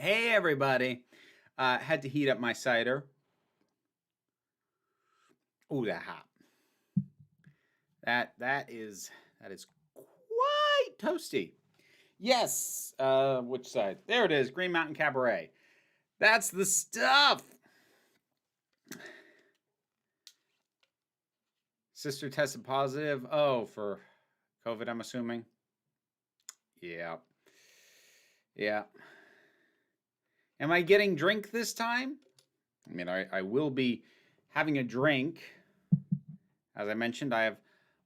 Hey everybody. Had to heat up my cider. Ooh, that hot. That is quite toasty. Yes. Which side? There it is. Green Mountain Cabaret. That's the stuff. Sister tested positive. Oh, for COVID, I'm assuming. Yeah. Yeah. Am I getting drink this time? I mean, I will be having a drink. As I mentioned, I have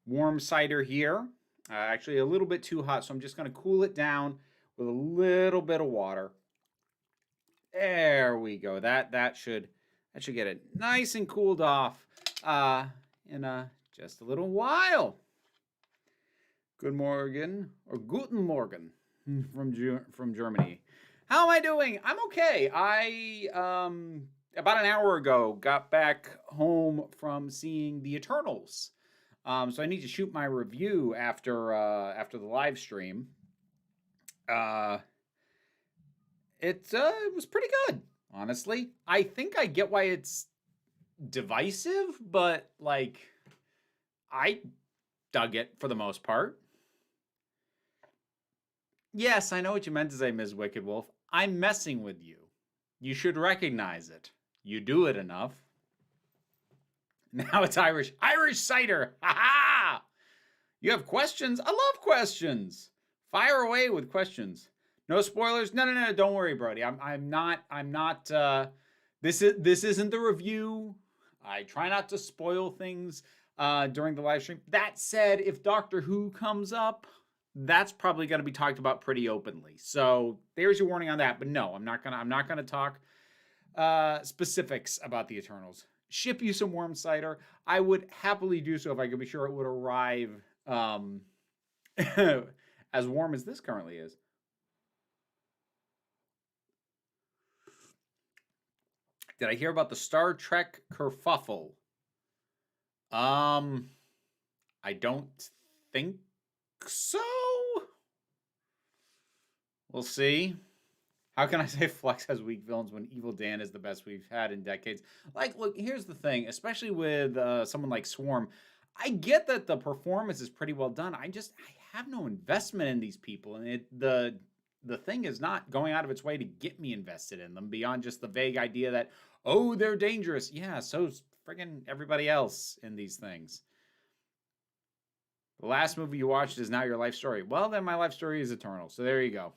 warm cider here. Actually, a little bit too hot, so I'm just going to cool it down with a little bit of water. There we go. That should get it nice and cooled off in just a little while. Good morning or guten Morgen from Germany. How am I doing? I'm okay. I about an hour ago got back home from seeing the Eternals. So I need to shoot my review after the live stream. It was pretty good, honestly. I think I get why it's divisive, but like I dug it for the most part. Yes, I know what you meant to say, Ms. Wicked Wolf. I'm messing with you. You should recognize it. You do it enough. Now it's Irish. Irish cider. Ha ha! You have questions? I love questions. Fire away with questions. No spoilers? No. Don't worry, Brody. I'm not. This isn't the review. I try not to spoil things during the live stream. That said, if Doctor Who comes up, that's probably going to be talked about pretty openly. So there's your warning on that. But no, I'm not gonna talk specifics about the Eternals. Ship you some warm cider. I would happily do so if I could be sure it would arrive as warm as this currently is. Did I hear about the Star Trek kerfuffle? I don't think so. We'll see. How can I say Flex has weak villains when Evil Dan is the best we've had in decades? Like, look, here's the thing, especially with someone like Swarm. I get that the performance is pretty well done. I have no investment in these people, and the thing is not going out of its way to get me invested in them beyond just the vague idea that, oh, they're dangerous. Yeah, so's friggin' everybody else in these things. The last movie you watched is now your life story. Well, then my life story is Eternal. So there you go.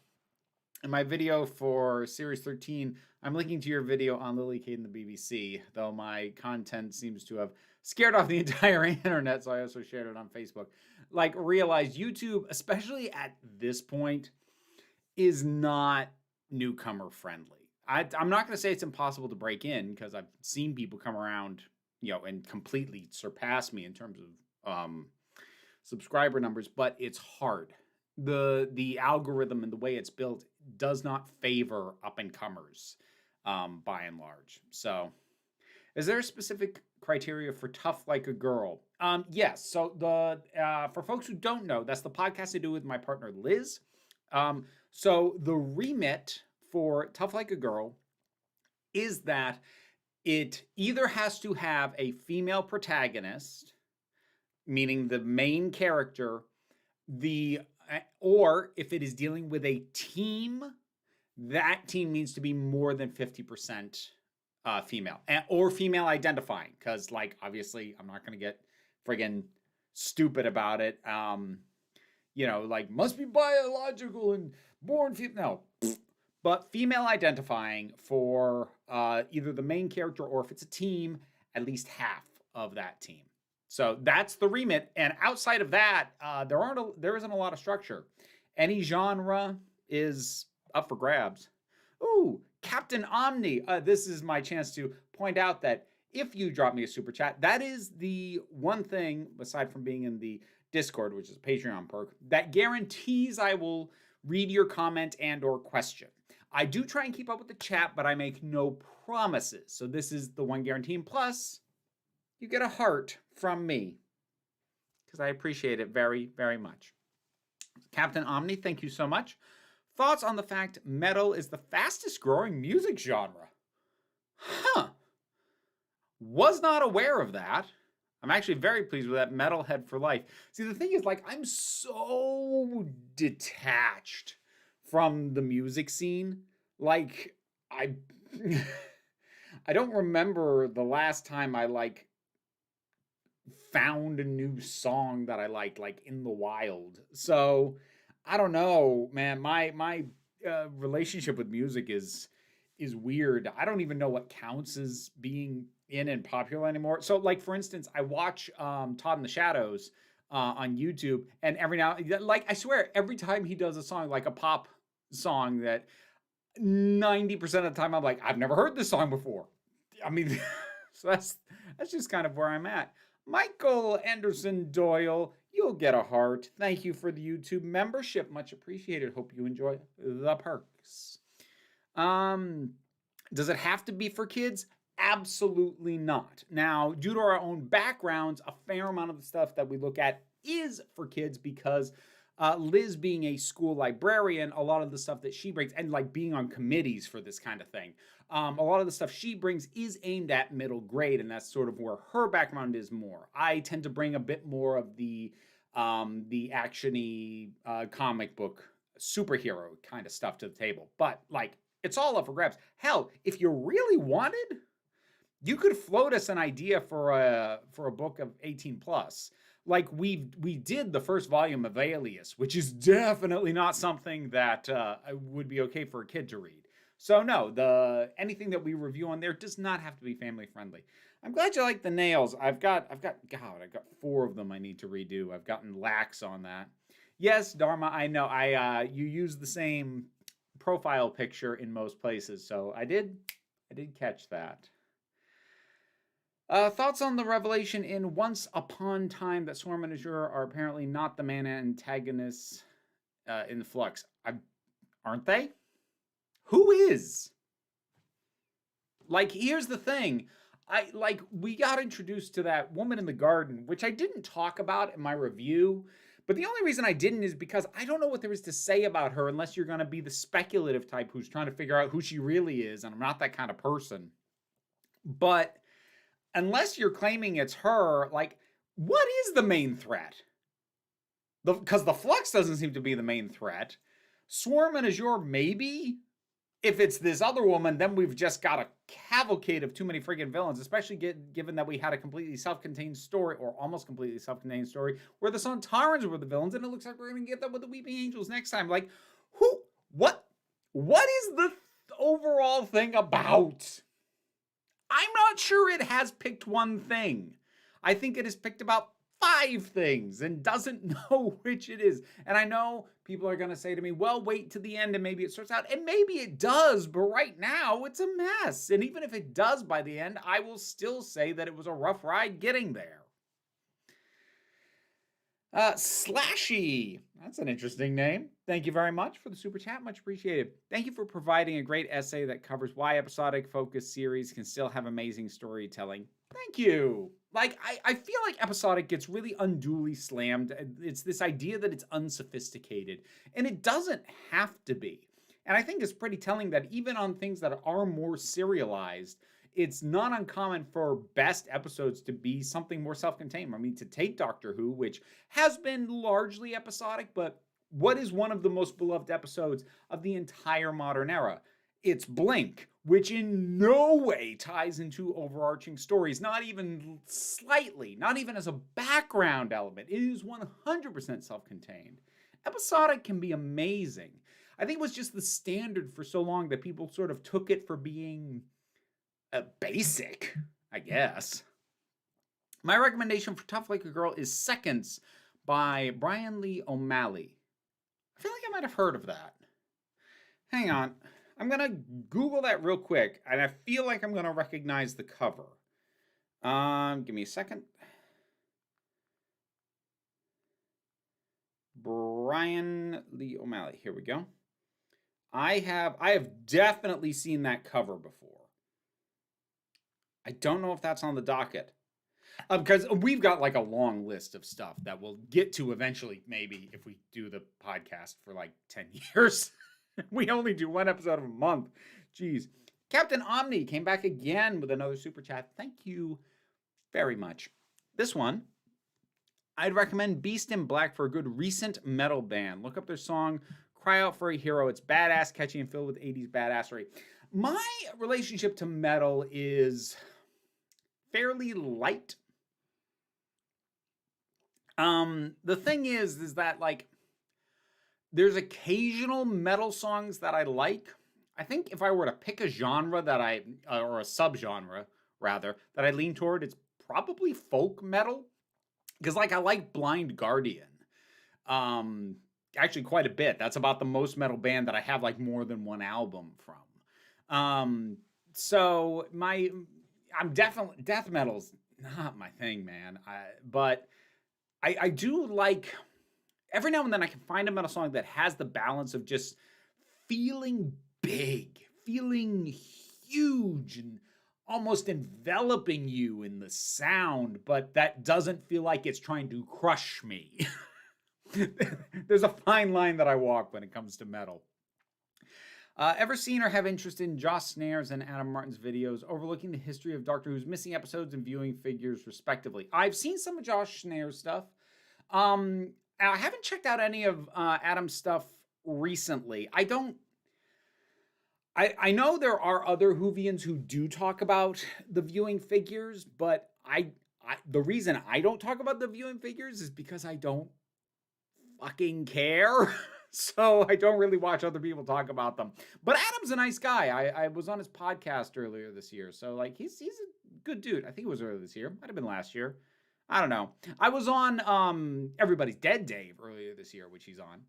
In my video for Series 13, I'm linking to your video on Lily Kate and the BBC, though my content seems to have scared off the entire internet, so I also shared it on Facebook. Like, realize YouTube, especially at this point, is not newcomer friendly. I'm not going to say it's impossible to break in, because I've seen people come around, and completely surpass me in terms of subscriber numbers, but it's hard. The algorithm and the way it's built does not favor up-and-comers by and large. So is there a specific criteria for Tough Like a Girl? Yes. So for folks who don't know, that's the podcast I do with my partner Liz. So the remit for Tough Like a Girl is that it either has to have a female protagonist, meaning the main character, or if it is dealing with a team, that team needs to be more than 50% female, or female identifying, because, like, obviously I'm not going to get friggin' stupid about it. Like, must be biological and born female. No. But female identifying for either the main character, or if it's a team, at least half of that team. So that's the remit, and outside of that, there isn't a lot of structure. Any genre is up for grabs. Ooh, Captain Omni. This is my chance to point out that if you drop me a super chat, that is the one thing, aside from being in the Discord, which is a Patreon perk, that guarantees I will read your comment and or question. I do try and keep up with the chat, but I make no promises. So this is the one guarantee, and plus, you get a heart from me, because I appreciate it very, very much. Captain Omni, thank you so much Thoughts on the fact metal is the fastest growing music genre? Huh. Was not aware of that. I'm actually very pleased with that. Metalhead for life. See, the thing is, like, I'm so detached from the music scene. Like, I I don't remember the last time I like found a new song that I liked, like in the wild. So I don't know, man. My relationship with music is weird. I don't even know what counts as being in and popular anymore. So, like for instance, I watch Todd in the Shadows on YouTube, and every now, like I swear, every time he does a song, like a pop song, that 90% of the time I'm like, I've never heard this song before. I mean, so that's just kind of where I'm at. Michael Anderson Doyle, you'll get a heart. Thank you for the YouTube membership. Much appreciated. Hope you enjoy the perks. Does it have to be for kids? Absolutely not. Now, due to our own backgrounds, a fair amount of the stuff that we look at is for kids because Liz being a school librarian, a lot of the stuff that she brings, and like being on committees for this kind of thing, a lot of the stuff she brings is aimed at middle grade, and that's sort of where her background is more. I tend to bring a bit more of the action-y comic book superhero kind of stuff to the table, but like it's all up for grabs. Hell, if you really wanted, you could float us an idea for a book of 18 plus. Like we did the first volume of Alias, which is definitely not something that would be okay for a kid to read. So no, anything that we review on there does not have to be family friendly. I'm glad you like the nails. I've got 4 of them I need to redo. I've gotten lax on that. Yes, Dharma, I know. You use the same profile picture in most places, so I did catch that. Thoughts on the revelation in Once Upon Time that Swarm and Azure are apparently not the main antagonists in the Flux. Aren't they? Who is? Like, here's the thing. We got introduced to that woman in the garden, which I didn't talk about in my review. But the only reason I didn't is because I don't know what there is to say about her unless you're going to be the speculative type who's trying to figure out who she really is, and I'm not that kind of person. But unless you're claiming it's her, like, what is the main threat? Because the Flux doesn't seem to be the main threat. Swarm and Azure, maybe? If it's this other woman, then we've just got a cavalcade of too many friggin' villains, especially given that we had a completely self-contained story, or almost completely self-contained story, where the Sontarans were the villains, and it looks like we're going to get that with the Weeping Angels next time. Like, what is the overall thing about? I'm not sure it has picked one thing. I think it has picked about 5 things and doesn't know which it is. And I know people are going to say to me, well, wait to the end and maybe it sorts out. And maybe it does, but right now it's a mess. And even if it does by the end, I will still say that it was a rough ride getting there. Slashy. That's an interesting name. Thank you very much for the super chat. Much appreciated. Thank you for providing a great essay that covers why episodic focused series can still have amazing storytelling. Thank you. Like, I feel like episodic gets really unduly slammed. It's this idea that it's unsophisticated, and it doesn't have to be. And I think it's pretty telling that even on things that are more serialized, it's not uncommon for best episodes to be something more self-contained. I mean, to take Doctor Who, which has been largely episodic, but what is one of the most beloved episodes of the entire modern era? It's Blink, which in no way ties into overarching stories, not even slightly, not even as a background element. It is 100% self-contained. Episodic can be amazing. I think it was just the standard for so long that people sort of took it for being basic, I guess. My recommendation for Tough Like a Girl is Seconds by Brian Lee O'Malley. I feel like I might have heard of that. Hang on. I'm going to Google that real quick, and I feel like I'm going to recognize the cover. Give me a second. Brian Lee O'Malley. Here we go. I have definitely seen that cover before. I don't know if that's on the docket. Because we've got like a long list of stuff that we'll get to eventually, maybe, if we do the podcast for like 10 years. We only do one episode a month. Jeez. Captain Omni came back again with another super chat. Thank you very much. This one, I'd recommend Beast in Black for a good recent metal band. Look up their song, Cry Out for a Hero. It's badass, catchy, and filled with 80s badassery. My relationship to metal is fairly light. The thing is that, like, there's occasional metal songs that I like. I think if I were to pick a genre that or a subgenre, rather, that I lean toward, it's probably folk metal. Because, like, I like Blind Guardian. Actually, quite a bit. That's about the most metal band that I have, like, more than one album from. So, I'm definitely, death metal's not my thing, man. But I do like, every now and then I can find a metal song that has the balance of just feeling big, feeling huge, and almost enveloping you in the sound, but that doesn't feel like it's trying to crush me. There's a fine line that I walk when it comes to metal. Ever seen or have interest in Josh Snare's and Adam Martin's videos overlooking the history of Doctor Who's missing episodes and viewing figures, respectively? I've seen some of Josh Snare's stuff. I haven't checked out any of Adam's stuff recently. I know there are other Whovians who do talk about the viewing figures, but the reason I don't talk about the viewing figures is because I don't fucking care. So I don't really watch other people talk about them. But Adam's a nice guy. I was on his podcast earlier this year. So, like, he's a good dude. I think it was earlier this year. Might have been last year. I don't know. I was on Everybody's Dead Day earlier this year, which he's on.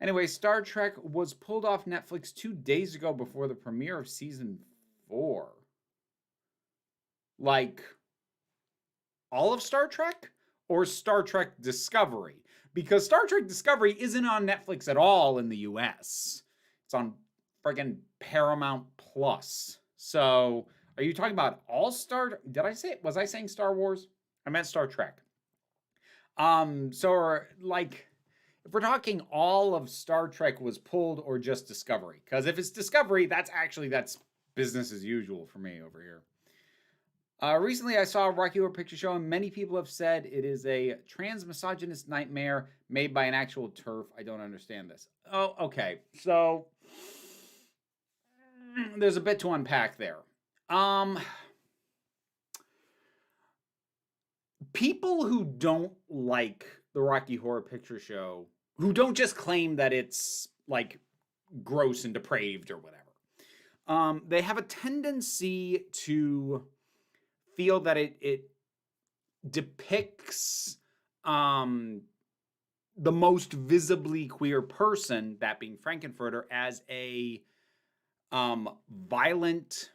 Anyway, Star Trek was pulled off Netflix 2 days ago before the premiere of season 4. Like, all of Star Trek? Or Star Trek Discovery? Because Star Trek Discovery isn't on Netflix at all in the US. It's on friggin' Paramount Plus. So, are you talking about all Star... Was I saying Star Wars? I meant Star Trek. So, like... If we're talking all of Star Trek was pulled or just Discovery. Because if it's Discovery, that's business as usual for me over here. Recently, I saw a Rocky Horror Picture Show, and many people have said it is a trans-misogynist nightmare made by an actual TERF. I don't understand this. Oh, okay. So, there's a bit to unpack there. People who don't like the Rocky Horror Picture Show, who don't just claim that it's, like, gross and depraved or whatever, they have a tendency to feel that it depicts the most visibly queer person, that being Frankenfurter, as a violent,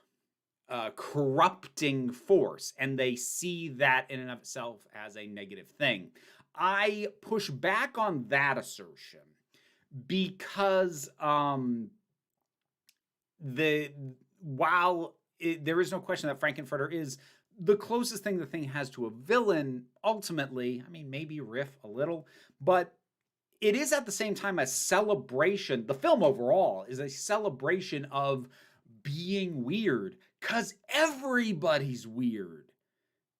corrupting force, and they see that in and of itself as a negative thing. I push back on that assertion because while there is no question that Frankenfurter is the closest thing the thing has to a villain, ultimately, I mean, maybe riff a little, but it is at the same time a celebration. The film overall is a celebration of being weird, because everybody's weird.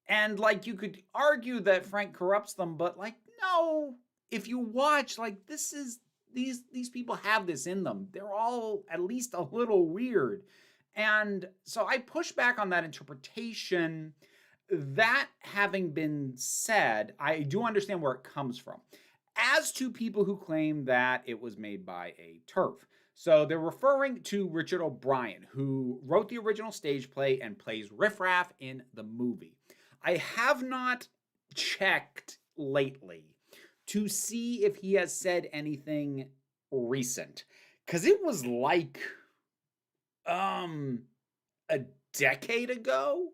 And, like, you could argue that Frank corrupts them, but, like, no. If you watch, like, these people have this in them. They're all at least a little weird. And so I push back on that interpretation. That having been said, I do understand where it comes from. As to people who claim that it was made by a TERF. So they're referring to Richard O'Brien, who wrote the original stage play and plays Riff Raff in the movie. I have not checked lately to see if he has said anything recent, because it was like a decade ago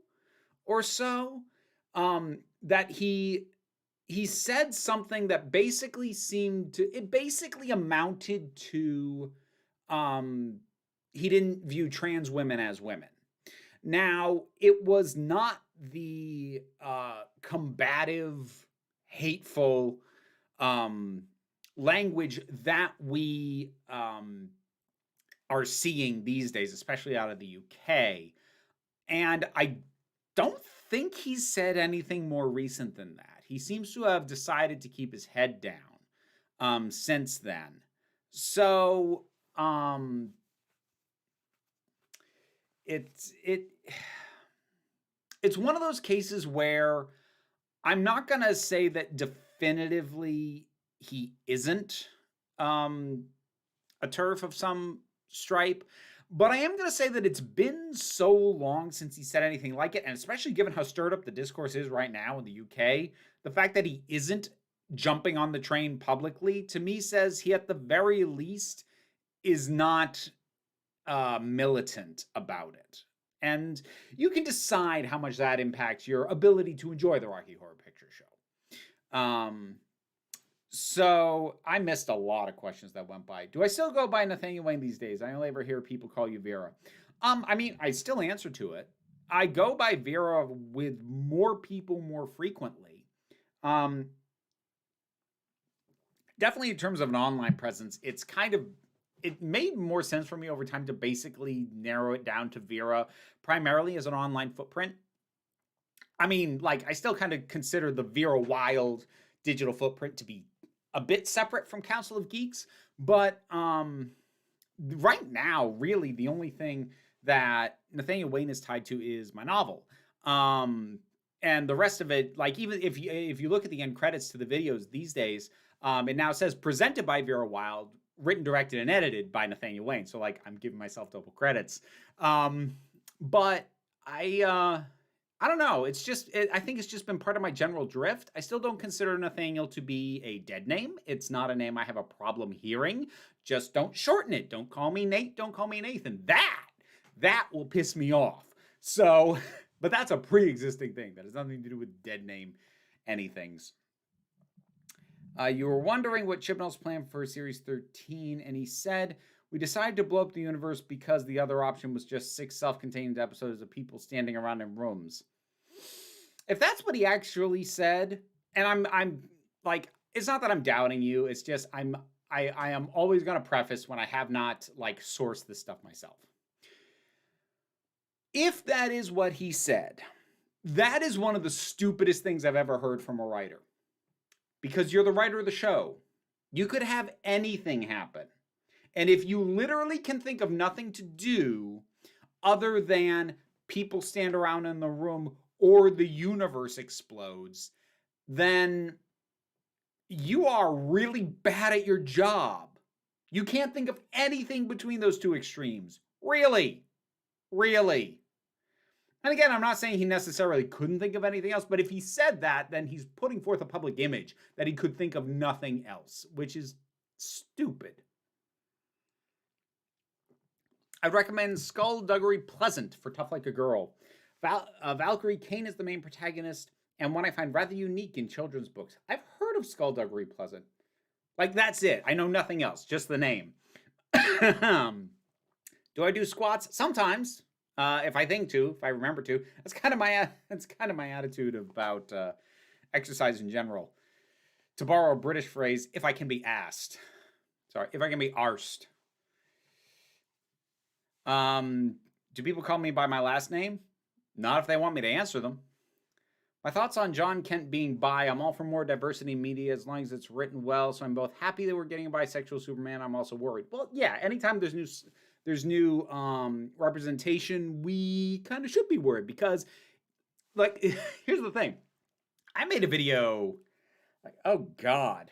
or so that he said something that basically amounted to he didn't view trans women as women. Now, it was not the combative, hateful language that we are seeing these days, especially out of the UK. And I don't think he's said anything more recent than that. He seems to have decided to keep his head down since then. So it's one of those cases where I'm not gonna say that definitively he isn't a turf of some stripe, but I am going to say that it's been so long since he said anything like it, and especially given how stirred up the discourse is right now in the UK, the fact that he isn't jumping on the train publicly, to me says he at the very least is not militant about it. And you can decide how much that impacts your ability to enjoy the Rocky Horror Picture Show. So I missed a lot of questions that went by. Do I still go by Nathaniel Wayne these days? I only ever hear people call you Vera. I mean, I still answer to it. I go by Vera with more people more frequently. Definitely in terms of an online presence, it made more sense for me over time to basically narrow it down to Vera primarily as an online footprint. I mean, like, I still kind of consider the Vera Wild digital footprint to be a bit separate from Council of Geeks, but right now, really, the only thing that Nathaniel Wayne is tied to is my novel. And the rest of it, like, even if you look at the end credits to the videos these days, it now says presented by Vera Wild, written, directed, and edited by Nathaniel Wayne. So, like, I'm giving myself double credits. But I don't know. It's just, I think it's just been part of my general drift. I still don't consider Nathaniel to be a dead name. It's not a name I have a problem hearing. Just don't shorten it. Don't call me Nate. Don't call me Nathan. That will piss me off. So, but that's a pre-existing thing. That has nothing to do with dead name anythings. You were wondering what Chibnall's plan for Series 13, and he said, we decided to blow up the universe because the other option was just 6 self-contained episodes of people standing around in rooms. If that's what he actually said, and I'm like, it's not that I'm doubting you, it's just I am always going to preface when I have not, like, sourced this stuff myself. If that is what he said, that is one of the stupidest things I've ever heard from a writer. Because you're the writer of the show. You could have anything happen. And if you literally can think of nothing to do other than people stand around in the room or the universe explodes, then you are really bad at your job. You can't think of anything between those two extremes. Really. And again, I'm not saying he necessarily couldn't think of anything else, but if he said that, then he's putting forth a public image that he could think of nothing else, which is stupid. I'd recommend Skullduggery Pleasant for Tough Like a Girl. Valkyrie Kane is the main protagonist, and one I find rather unique in children's books. I've heard of Skullduggery Pleasant. Like, that's it. I know nothing else, just the name. Do I do squats? Sometimes. If I think to, if I remember to. That's kind of my attitude about exercise in general. To borrow a British phrase, if I can be asked. Sorry, if I can be arsed. Do people call me by my last name? Not if they want me to answer them. My thoughts on John Kent being bi. I'm all for more diversity in media as long as it's written well. So I'm both happy that we're getting a bisexual Superman. I'm also worried. Well, yeah, anytime there's new representation, we kind of should be worried because, like, here's the thing. I made a video, like, oh God.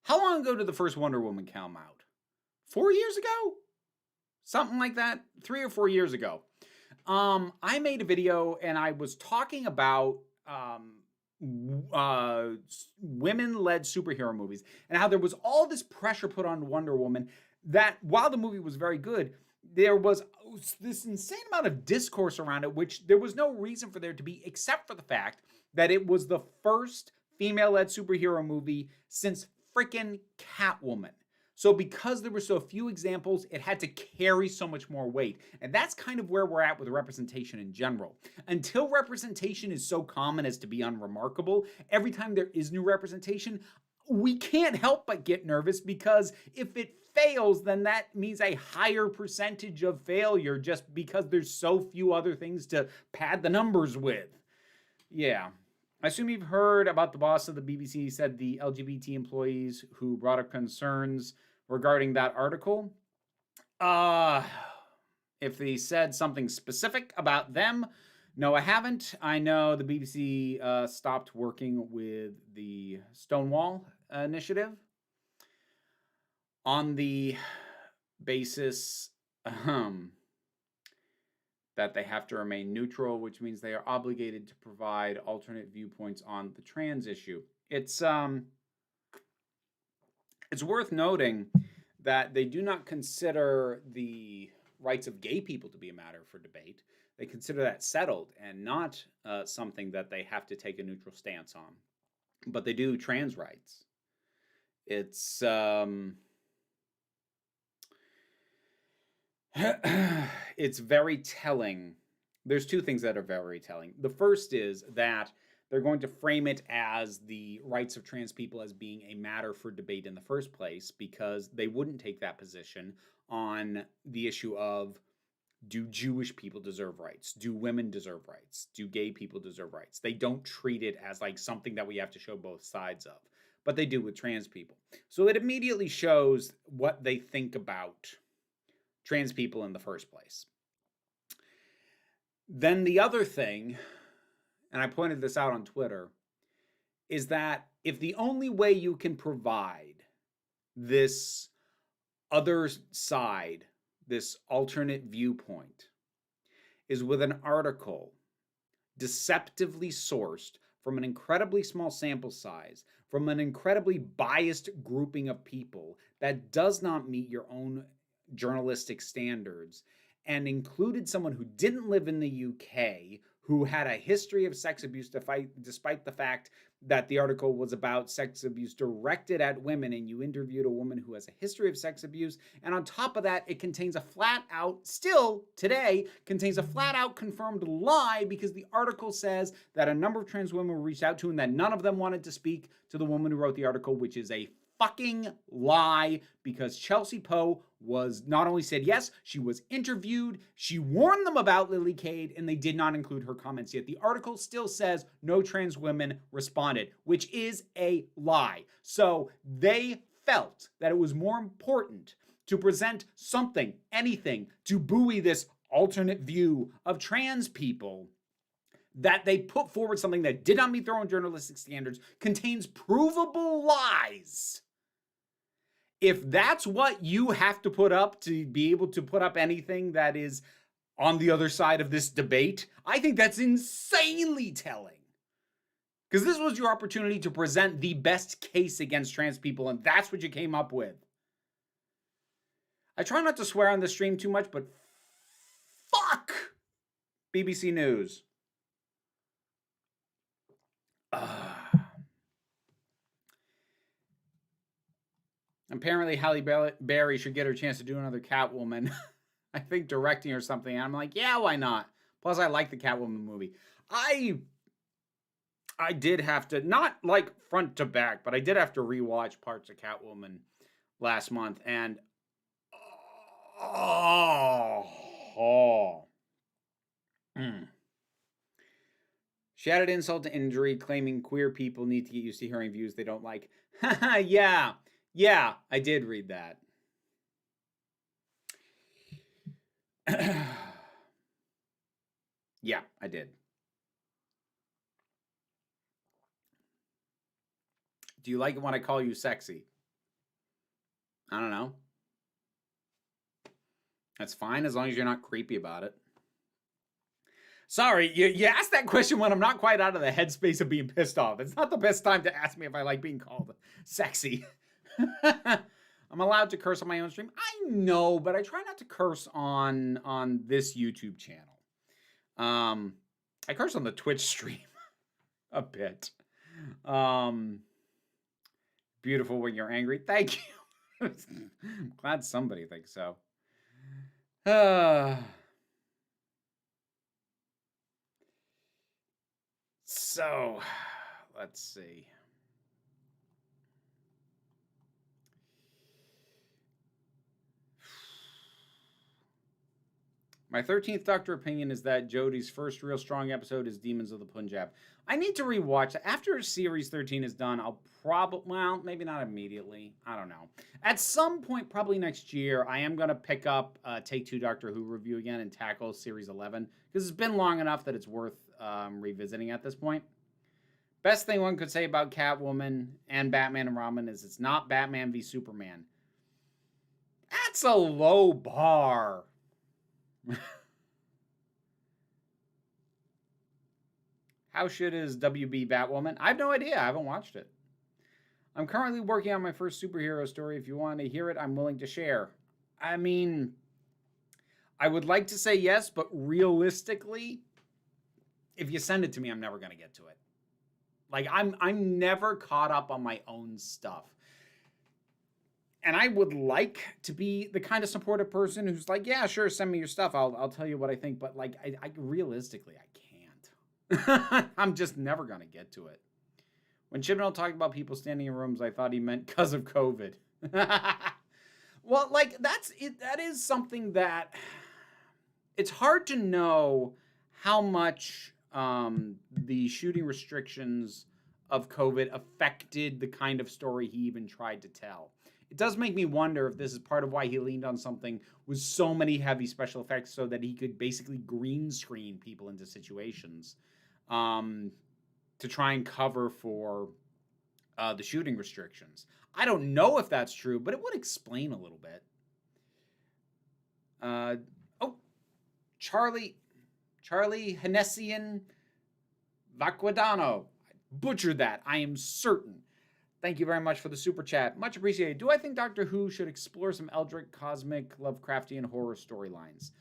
How long ago did the first Wonder Woman come out? 4 years ago? Something like that. 3 or 4 years ago. I made a video and I was talking about women-led superhero movies and how there was all this pressure put on Wonder Woman that while the movie was very good, there was this insane amount of discourse around it, which there was no reason for there to be, except for the fact that it was the first female-led superhero movie since frickin' Catwoman. So because there were so few examples, it had to carry so much more weight. And that's kind of where we're at with representation in general. Until representation is so common as to be unremarkable, every time there is new representation, we can't help but get nervous because if it fails, then that means a higher percentage of failure just because there's so few other things to pad the numbers with. Yeah. I assume you've heard about the boss of the BBC said the LGBT employees who brought up concerns regarding that article. If they said something specific about them, no, I haven't. I know the BBC stopped working with the Stonewall initiative on the basis that they have to remain neutral, which means they are obligated to provide alternate viewpoints on the trans issue. It's worth noting that they do not consider the rights of gay people to be a matter for debate. They consider that settled and not something that they have to take a neutral stance on. But they do trans rights. It's it's very telling. There's two things that are very telling. The first is that they're going to frame it as the rights of trans people as being a matter for debate in the first place, because they wouldn't take that position on the issue of, do Jewish people deserve rights? Do women deserve rights? Do gay people deserve rights? They don't treat it as like something that we have to show both sides of, but they do with trans people. So it immediately shows what they think about trans people in the first place. Then the other thing, and I pointed this out on Twitter, is that if the only way you can provide this other side, this alternate viewpoint, is with an article deceptively sourced from an incredibly small sample size, from an incredibly biased grouping of people that does not meet your own journalistic standards, and included someone who didn't live in the UK, who had a history of sex abuse despite the fact that the article was about sex abuse directed at women, and you interviewed a woman who has a history of sex abuse, and on top of that, it contains a flat-out, still today, contains a flat-out confirmed lie, because the article says that a number of trans women were reached out to and that none of them wanted to speak to the woman who wrote the article, which is a fucking lie, because Chelsea Poe was not only said yes, she was interviewed, she warned them about Lily Cade, and they did not include her comments, yet the article still says no trans women responded, which is a lie. So they felt that it was more important to present something, anything, to buoy this alternate view of trans people, that they put forward something that did not meet their own journalistic standards, contains provable lies. If that's what you have to put up to be able to put up anything that is on the other side of this debate, I think that's insanely telling. Because this was your opportunity to present the best case against trans people, and that's what you came up with. I try not to swear on the stream too much, but fuck BBC News. Apparently, Halle Berry should get her chance to do another Catwoman. I think directing or something. And I'm like, yeah, why not? Plus, I like the Catwoman movie. I did have to, not like front to back, but I did have to rewatch parts of Catwoman last month. And She added insult to injury, claiming queer people need to get used to hearing views they don't like. Yeah, I did read that. Yeah, I did. Do you like it when I call you sexy? I don't know. That's fine as long as you're not creepy about it. Sorry, you asked that question when I'm not quite out of the headspace of being pissed off. It's not the best time to ask me if I like being called sexy. I'm allowed to curse on my own stream. I know, but I try not to curse on this YouTube channel. I curse on the Twitch stream a bit. Beautiful when you're angry. Thank you. I'm glad somebody thinks so. So, let's see. My 13th Doctor opinion is that Jodie's first real strong episode is Demons of the Punjab. I need to rewatch that. After Series 13 is done, I'll probably, well, maybe not immediately. I don't know. At some point, probably next year, I am going to pick up Take Two Doctor Who review again and tackle Series 11, because it's been long enough that it's worth revisiting at this point. Best thing one could say about Catwoman and Batman and Robin is it's not Batman v Superman. That's a low bar. How shit is WB Batwoman? I have no idea. I haven't watched it. I'm currently working on my first superhero story. If you want to hear it, I'm willing to share. I mean, I would like to say yes, but realistically, if you send it to me, I'm never going to get to it. Like, I'm never caught up on my own stuff. And I would like to be the kind of supportive person who's like, yeah, sure, send me your stuff. I'll tell you what I think. But like, I realistically, I can't. I'm just never going to get to it. When Chibnall talked about people standing in rooms, I thought he meant because of COVID. Well, like, that's it. That is something that it's hard to know how much the shooting restrictions of COVID affected the kind of story he even tried to tell. It does make me wonder if this is part of why he leaned on something with so many heavy special effects so that he could basically green screen people into situations to try and cover for the shooting restrictions. I don't know if that's true, but it would explain a little bit. Charlie Hennessian Vaquedano. Butchered that, I am certain. Thank you very much for the super chat. Much appreciated. Do I think Doctor Who should explore some Eldritch, cosmic, Lovecraftian horror storylines?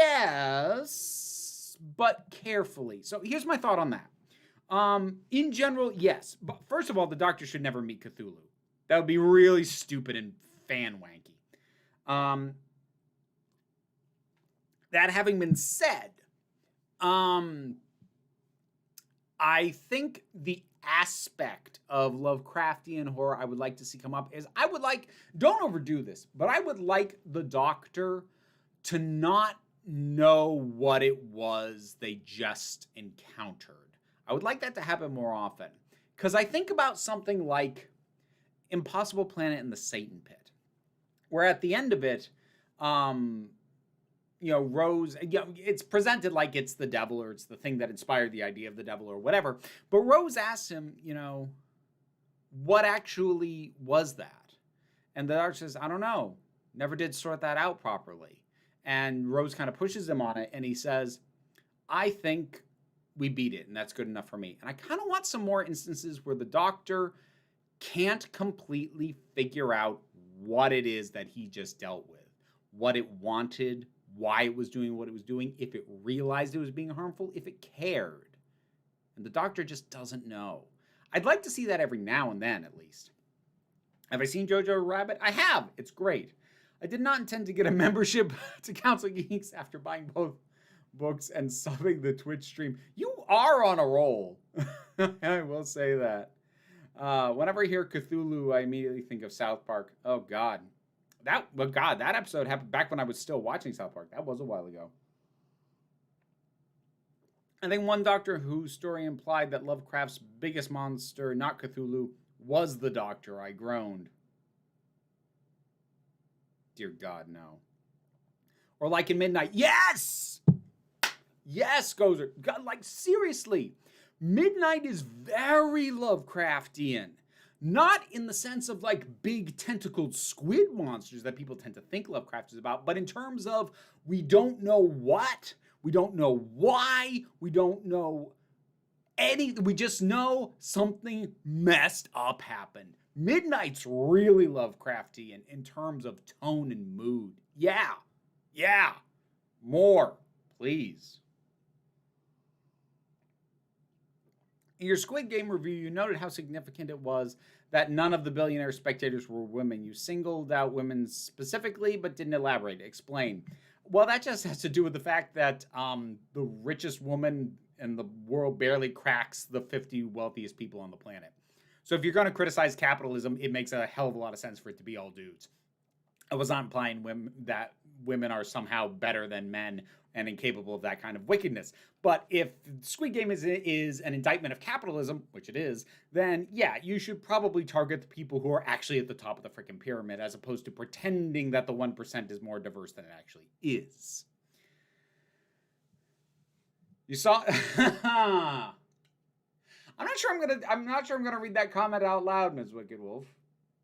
Yes, but carefully. So here's my thought on that. In general, yes. But first of all, the Doctor should never meet Cthulhu. That would be really stupid and fan-wanky. That having been said, I think the aspect of Lovecraftian horror I would like to see come up is I would like, don't overdo this, but I would like the Doctor to not know what it was they just encountered. I would like that to happen more often. Because I think about something like Impossible Planet and the Satan Pit, where at the end of it, Rose, it's presented like it's the devil or it's the thing that inspired the idea of the devil or whatever. But Rose asks him, what actually was that? And the Doctor says, I don't know. Never did sort that out properly. And Rose kind of pushes him on it and he says, I think we beat it and that's good enough for me. And I kind of want some more instances where the Doctor can't completely figure out what it is that he just dealt with, what it wanted, why it was doing what it was doing, if it realized it was being harmful, if it cared. And the Doctor just doesn't know. I'd like to see that every now and then, at least. Have I seen Jojo Rabbit? I have. It's great. I did not intend to get a membership to Council Geeks after buying both books and subbing the Twitch stream. You are on a roll. I will say that. Whenever I hear Cthulhu, I immediately think of South Park. Oh, God. That episode happened back when I was still watching South Park. That was a while ago. I think one Doctor Who story implied that Lovecraft's biggest monster, not Cthulhu, was the Doctor. I groaned. Dear God, no. Or like in Midnight. Yes! Yes, Gozer. God, like, seriously. Midnight is very Lovecraftian. Not in the sense of like big tentacled squid monsters that people tend to think Lovecraft is about, but in terms of we don't know what, we don't know why, we don't know anything, we just know something messed up happened. Midnight's really Lovecraftian in terms of tone and mood. Yeah. More, please. In your Squid Game review, you noted how significant it was that none of the billionaire spectators were women. You singled out women specifically, but didn't elaborate. Explain. Well, that just has to do with the fact that the richest woman in the world barely cracks the 50 wealthiest people on the planet. So if you're going to criticize capitalism, it makes a hell of a lot of sense for it to be all dudes. I was not implying that women are somehow better than men and incapable of that kind of wickedness. But if Squid Game is an indictment of capitalism, which it is, then yeah, you should probably target the people who are actually at the top of the freaking pyramid, as opposed to pretending that the 1% is more diverse than it actually is. You saw. I'm not sure I'm gonna read that comment out loud, Ms. Wicked Wolf.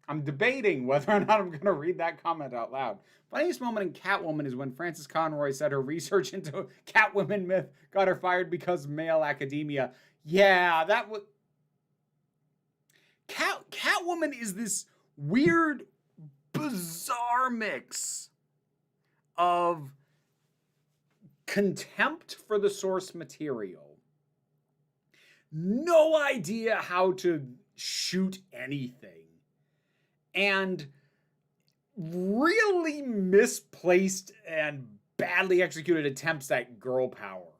I'm debating whether or not I'm gonna read that comment out loud. Funniest moment in Catwoman is when Frances Conroy said her research into Catwoman myth got her fired because male academia. Yeah, that was. Catwoman is this weird, bizarre mix of contempt for the source material, no idea how to shoot anything, and really misplaced and badly executed attempts at girl power.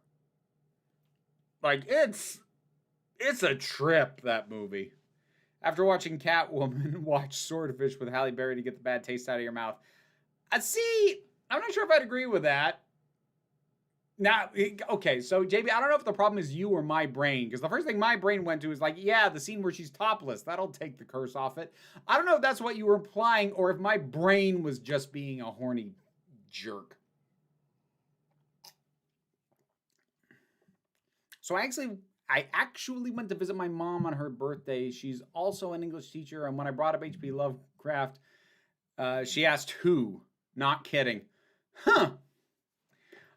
Like, it's a trip, that movie. After watching Catwoman, watch Swordfish with Halle Berry to get the bad taste out of your mouth. See, I'm not sure if I'd agree with that. Now, okay, so JB, I don't know if the problem is you or my brain, because the first thing my brain went to is like, yeah, the scene where she's topless, that'll take the curse off it. I don't know if that's what you were implying, or if my brain was just being a horny jerk. So I actually went to visit my mom on her birthday. She's also an English teacher, and when I brought up H.P. Lovecraft, she asked who. Not kidding. Huh.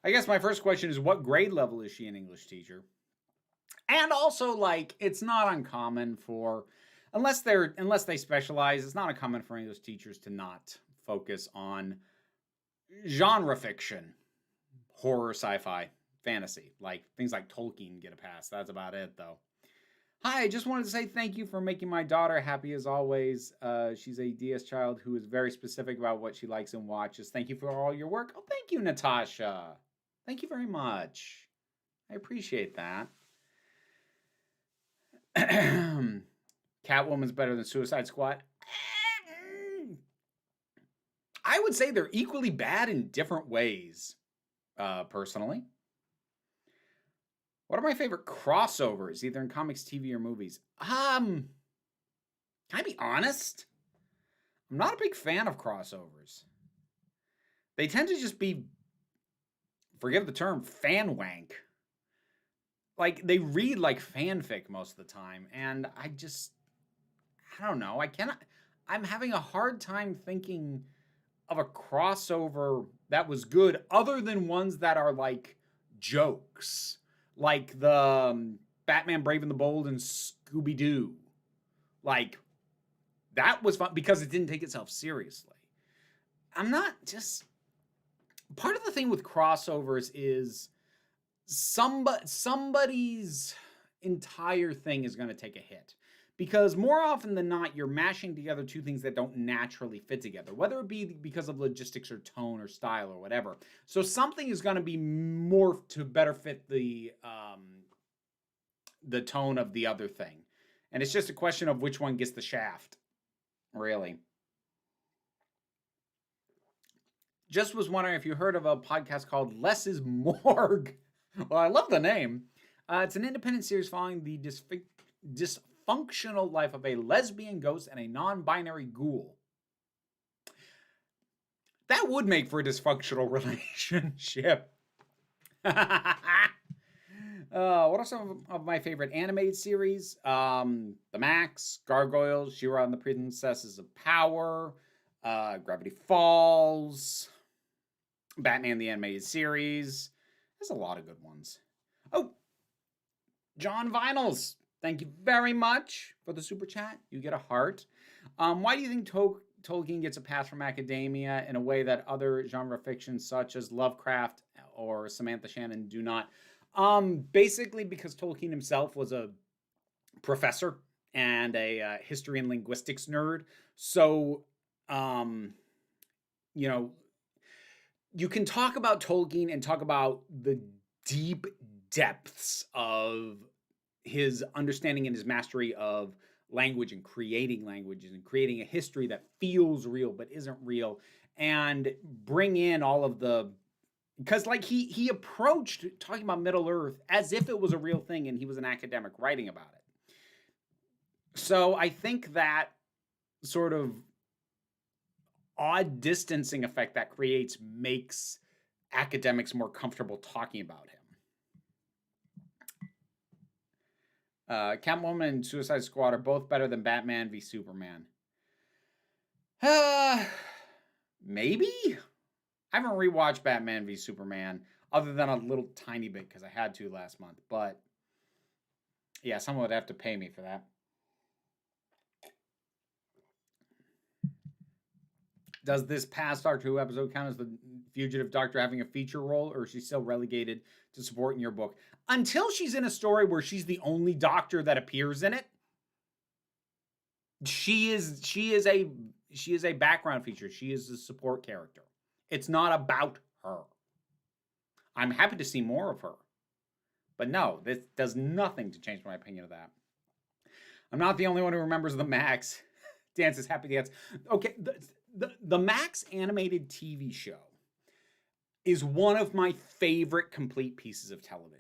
I guess my first question is, what grade level is she an English teacher? And also, like, it's not uncommon for, unless they specialize, it's not uncommon for English teachers to not focus on genre fiction, horror, sci-fi, fantasy. Like, things like Tolkien get a pass. That's about it, though. Hi, I just wanted to say thank you for making my daughter happy as always. She's a DS child who is very specific about what she likes and watches. Thank you for all your work. Oh, thank you, Natasha. Thank you very much. I appreciate that. Catwoman's better than Suicide Squad. I would say they're equally bad in different ways, personally. What are my favorite crossovers, either in comics, TV, or movies? Can I be honest? I'm not a big fan of crossovers. They tend to just be, forgive the term, fan wank. Like, they read like fanfic most of the time, and I don't know. I'm having a hard time thinking of a crossover that was good, other than ones that are like jokes. Like the Batman Brave and the Bold and Scooby-Doo. Like, that was fun because it didn't take itself seriously. Part of the thing with crossovers is somebody's entire thing is going to take a hit. Because more often than not, you're mashing together two things that don't naturally fit together, whether it be because of logistics or tone or style or whatever. So something is going to be morphed to better fit the tone of the other thing. And it's just a question of which one gets the shaft, really. Just was wondering if you heard of a podcast called Less is Morgue. Well, I love the name. It's an independent series following the dysfunctional life of a lesbian ghost and a non-binary ghoul. That would make for a dysfunctional relationship. What are some of my favorite animated series? The Max, Gargoyles, She-Ra and the Princesses of Power, Gravity Falls, Batman the Animated Series. There's a lot of good ones. Oh, John Vinyls. Thank you very much for the super chat. You get a heart. Why do you think Tolkien gets a pass from academia in a way that other genre fictions such as Lovecraft or Samantha Shannon do not? Basically because Tolkien himself was a professor and a history and linguistics nerd. So, you can talk about Tolkien and talk about the deep depths of his understanding and his mastery of language and creating languages and creating a history that feels real but isn't real. and bring in all of the, because like he approached talking about Middle Earth as if it was a real thing and he was an academic writing about it. So I think that sort of odd distancing effect that creates makes academics more comfortable talking about him. Catwoman and Suicide Squad are both better than Batman v Superman. Maybe? I haven't rewatched Batman v Superman other than a little tiny bit because I had to last month. But yeah, someone would have to pay me for that. Does this past Doctor Who episode count as the fugitive doctor having a feature role, or is she still relegated to support in your book? Until she's in a story where she's the only doctor that appears in it, she is a background feature. She is a support character. It's not about her. I'm happy to see more of her. But no, this does nothing to change my opinion of that. I'm not the only one who remembers the Max. Dance's Happy Dance. Okay, the Max animated TV show is one of my favorite complete pieces of television.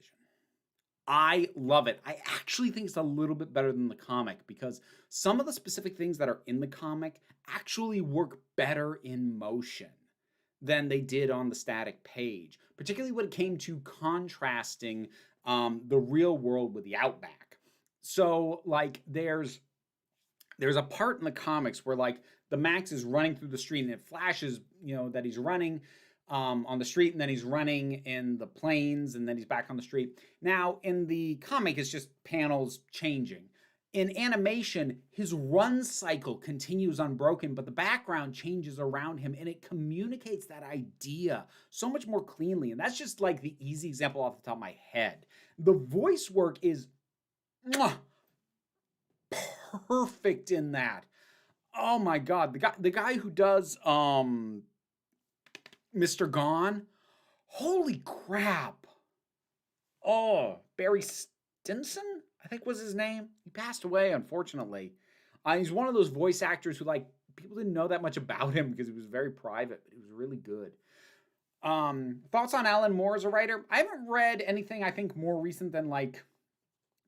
I love it. I actually think it's a little bit better than the comic because some of the specific things that are in the comic actually work better in motion than they did on the static page, particularly when it came to contrasting the real world with the Outback. So, like, there's a part in the comics where, like, the Max is running through the street and it flashes, that he's running on the street and then he's running in the plains and then he's back on the street. Now, in the comic, it's just panels changing. In animation, his run cycle continues unbroken, but the background changes around him and it communicates that idea so much more cleanly. And that's just like the easy example off the top of my head. The voice work is perfect in that. Oh my God, the guy who does Mr. Gone, holy crap! Oh, Barry Stinson, I think was his name. He passed away, unfortunately. He's one of those voice actors who, like, people didn't know that much about him because he was very private, but he was really good. Thoughts on Alan Moore as a writer? I haven't read anything I think more recent than like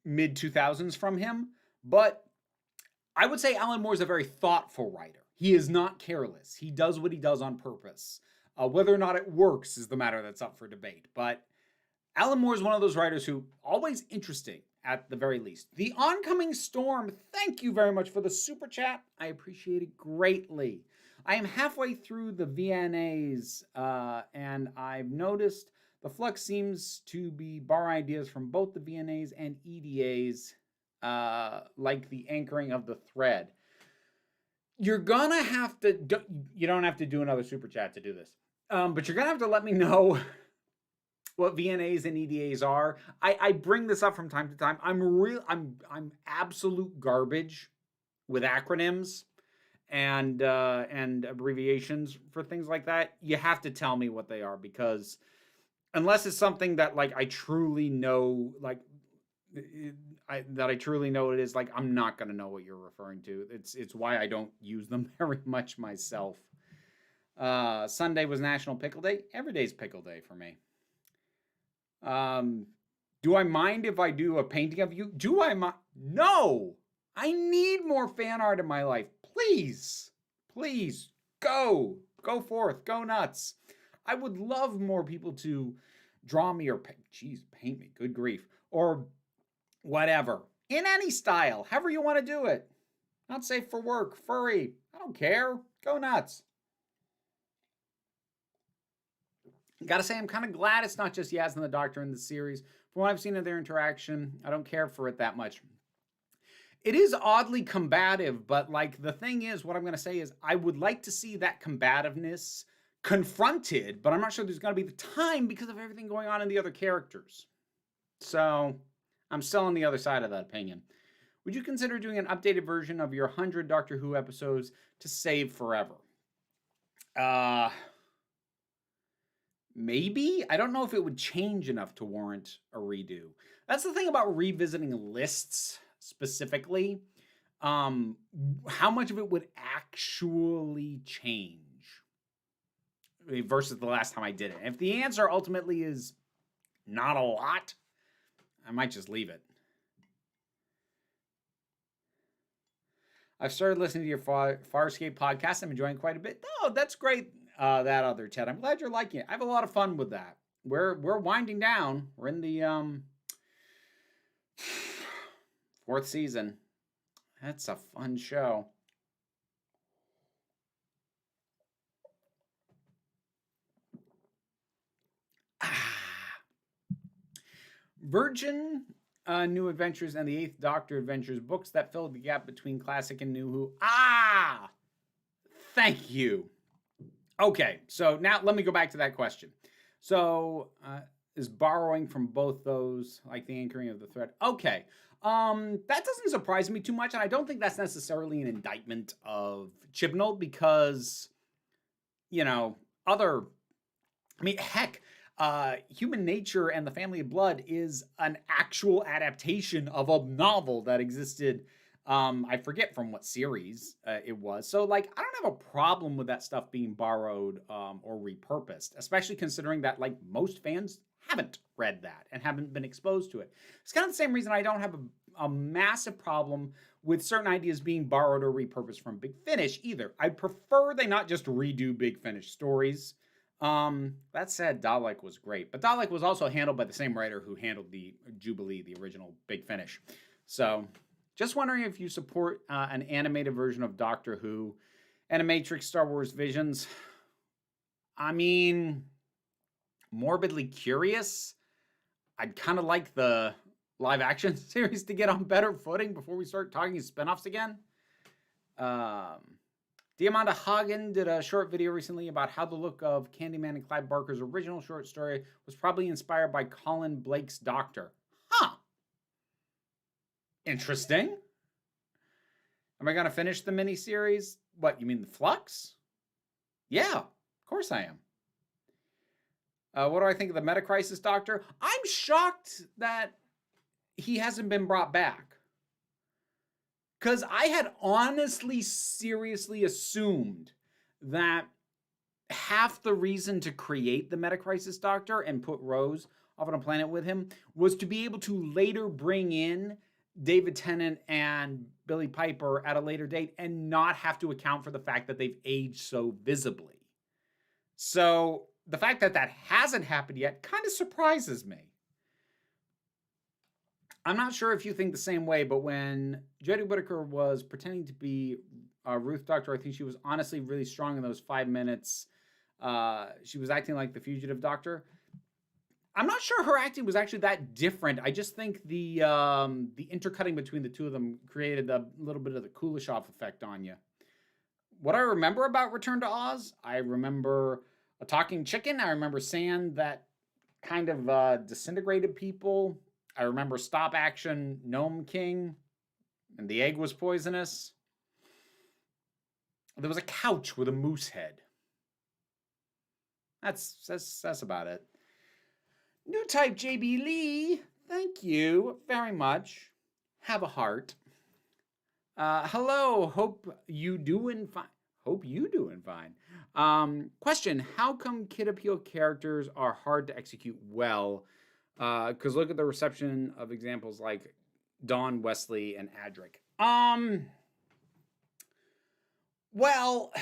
mid 2000s from him, but I would say Alan Moore is a very thoughtful writer. He is not careless. He does what he does on purpose. Whether or not it works is the matter that's up for debate. But Alan Moore is one of those writers who always interesting at the very least. The Oncoming Storm, thank you very much for the super chat. I appreciate it greatly. I am halfway through the VNAs, and I've noticed the flux seems to be borrow ideas from both the VNAs and EDAs, like the anchoring of the thread. You're gonna have to, you don't have to do another super chat to do this, but you're gonna have to let me know what VNAs and EDAs are. I bring this up from time to time. I'm absolute garbage with acronyms and abbreviations for things like that. You have to tell me what they are, because unless it's something that like I truly know, like I truly know what it is, like I'm not gonna know what you're referring to. It's why I don't use them very much myself. Sunday was National Pickle Day. Every day's Pickle Day for me. Do I mind if I do a painting of you? Do I mind? No! I need more fan art in my life. Please. Please. Go forth. Go nuts. I would love more people to draw me or paint me. Good grief. Or whatever. In any style. However you want to do it. Not safe for work. Furry. I don't care. Go nuts. Gotta say, I'm kind of glad it's not just Yaz and the Doctor in the series. From what I've seen of their interaction, I don't care for it that much. It is oddly combative, but like the thing is, what I'm going to say is I would like to see that combativeness confronted, but I'm not sure there's going to be the time because of everything going on in the other characters. So I'm still on the other side of that opinion. Would you consider doing an updated version of your 100 Doctor Who episodes to save forever? Maybe? I don't know if it would change enough to warrant a redo. That's the thing about revisiting lists specifically. How much of it would actually change? versus the last time I did it. And if the answer ultimately is not a lot, I might just leave it. I've started listening to your Farscape podcast. I'm enjoying quite a bit. Oh, that's great. That other Ted. I'm glad you're liking it. I have a lot of fun with that. We're winding down. We're in the 4th season. That's a fun show. Virgin New Adventures and the Eighth Doctor Adventures, books that filled the gap between classic and new Who. Thank you. Okay, so now let me go back to that question. So, is borrowing from both those, like the anchoring of the thread? Okay, that doesn't surprise me too much, and I don't think that's necessarily an indictment of Chibnall because, heck, Human Nature and the Family of Blood is an actual adaptation of a novel that existed. I forget from what series it was. So, I don't have a problem with that stuff being borrowed or repurposed, especially considering that, most fans haven't read that and haven't been exposed to it. It's kind of the same reason I don't have a massive problem with certain ideas being borrowed or repurposed from Big Finish either. I'd prefer they not just redo Big Finish stories. That said, Dalek was great, but Dalek was also handled by the same writer who handled the Jubilee, the original Big Finish. So, just wondering if you support an animated version of Doctor Who, Animatrix, Star Wars Visions. I mean, morbidly curious. I'd kind of like the live action series to get on better footing before we start talking spinoffs again. Diamanda Hagen did a short video recently about how the look of Candyman and Clive Barker's original short story was probably inspired by Colin Blake's Doctor. Huh. Interesting. Am I going to finish the miniseries? What, you mean the Flux? Yeah, of course I am. What do I think of the Metacrisis Doctor? I'm shocked that he hasn't been brought back. Because I had honestly, seriously assumed that half the reason to create the Metacrisis Doctor and put Rose off on a planet with him was to be able to later bring in David Tennant and Billie Piper at a later date and not have to account for the fact that they've aged so visibly. So the fact that that hasn't happened yet kind of surprises me. I'm not sure if you think the same way, but when Jodie Whittaker was pretending to be Ruth Doctor, I think she was honestly really strong in those 5 minutes. She was acting like the fugitive Doctor. I'm not sure her acting was actually that different. I just think the intercutting between the two of them created a little bit of the Kuleshov effect on you. What I remember about Return to Oz, I remember a talking chicken. I remember sand that kind of disintegrated people. I remember stop action Gnome King, and the egg was poisonous. There was a couch with a moose head. That's about it. New type JB Lee, thank you very much. Have a heart. Hello, hope you doing fine. Question: how come kid appeal characters are hard to execute well? Because look at the reception of examples like Dawn, Wesley, and Adric. Well,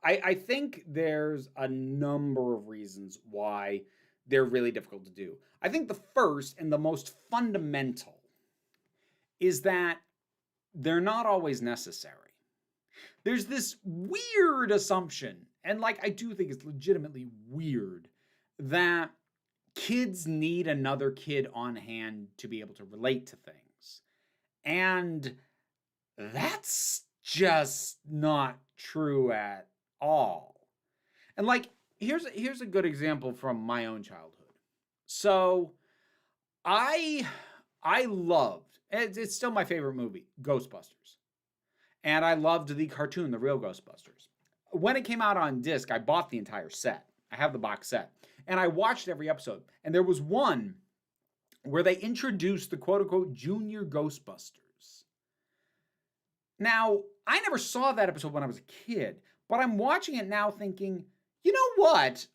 I think there's a number of reasons why they're really difficult to do. I think the first and the most fundamental is that they're not always necessary. There's this weird assumption, and I do think it's legitimately weird, that kids need another kid on hand to be able to relate to things. And that's just not true at all. And here's a good example from my own childhood. So I loved, it's still my favorite movie, Ghostbusters. And I loved the cartoon, The Real Ghostbusters. When it came out on disc, I bought the entire set. I have the box set. And I watched every episode. And there was one where they introduced the quote-unquote junior Ghostbusters. Now, I never saw that episode when I was a kid, but I'm watching it now thinking, You know what?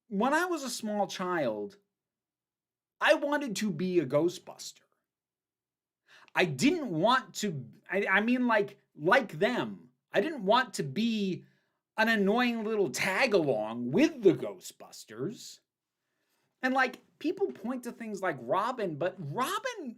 When I was a small child, I wanted to be a Ghostbuster. I didn't want to, I mean, like them. I didn't want to be an annoying little tag along with the Ghostbusters. And like, people point to things like Robin, but Robin